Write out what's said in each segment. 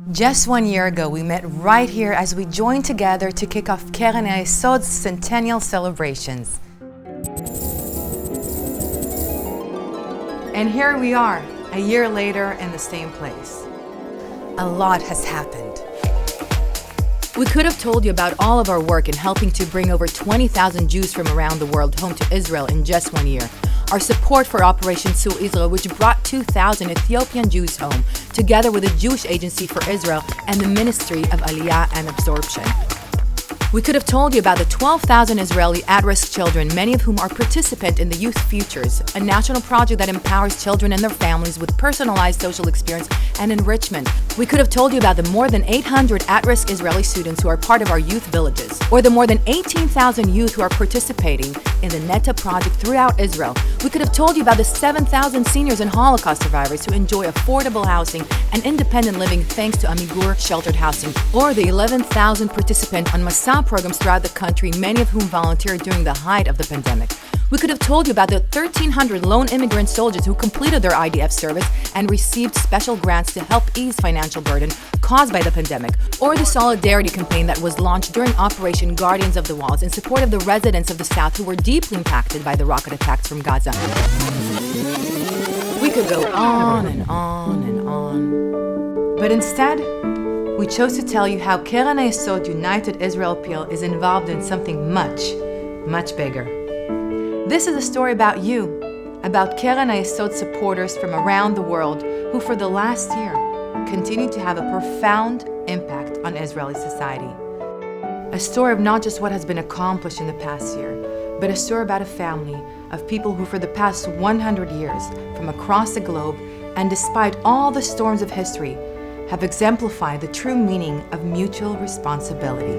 Just 1 year ago, we met right here as we joined together to kick off Keren HaYesod's Centennial Celebrations. And here we are, a year later in the same place. A lot has happened. We could have told you about all of our work in helping to bring over 20,000 Jews from around the world home to Israel in just 1 year. Our support for Operation Tzur Israel, which brought 2,000 Ethiopian Jews home, together with the Jewish Agency for Israel and the Ministry of Aliyah and Absorption. We could have told you about the 12,000 Israeli at-risk children, many of whom are participant in the Youth Futures, a national project that empowers children and their families with personalized social experience and enrichment. We could have told you about the more than 800 at-risk Israeli students who are part of our youth villages, or the more than 18,000 youth who are participating in the Neta project throughout Israel. We could have told you about the 7,000 seniors and Holocaust survivors who enjoy affordable housing and independent living thanks to Amigur sheltered housing, or the 11,000 participants on Masa programs throughout the country, many of whom volunteered during the height of the pandemic. We could have told you about the 1,300 lone immigrant soldiers who completed their IDF service and received special grants to help ease financial burden caused by the pandemic, or the solidarity campaign that was launched during Operation Guardians of the Walls in support of the residents of the South who were deeply impacted by the rocket attacks from Gaza. We could go on and on and on. But instead, we chose to tell you how Keren HaYesod United Israel Appeal is involved in something much, much bigger. This is a story about you, about Keren HaYesod supporters from around the world who for the last year continue to have a profound impact on Israeli society. A story of not just what has been accomplished in the past year, but a story about a family of people who for the past 100 years from across the globe and despite all the storms of history have exemplified the true meaning of mutual responsibility.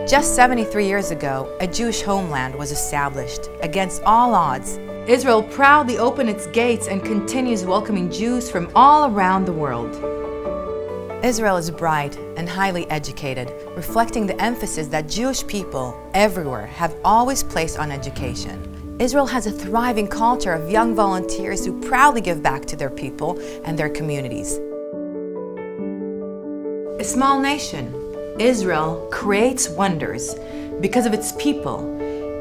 Just 73 years ago, a Jewish homeland was established. Against all odds, Israel proudly opened its gates and continues welcoming Jews from all around the world. Israel is bright and highly educated, reflecting the emphasis that Jewish people everywhere have always placed on education. Israel has a thriving culture of young volunteers who proudly give back to their people and their communities. A small nation, Israel creates wonders because of its people,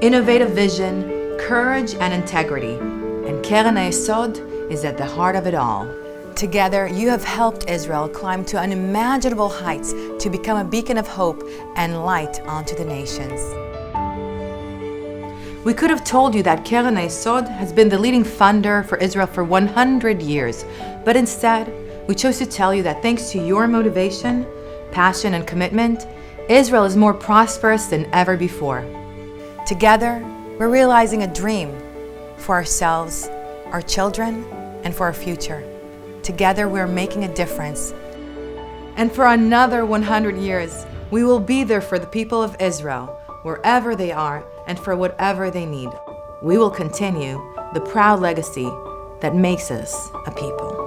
innovative vision, courage, and integrity. And Keren HaYesod is at the heart of it all. Together, you have helped Israel climb to unimaginable heights to become a beacon of hope and light onto the nations. We could have told you that Keren HaYesod has been the leading funder for Israel for 100 years, but instead, we chose to tell you that thanks to your motivation, passion, and commitment, Israel is more prosperous than ever before. Together, we're realizing a dream for ourselves, our children, and for our future. Together, we're making a difference. And for another 100 years, we will be there for the people of Israel, wherever they are, and for whatever they need. We will continue the proud legacy that makes us a people.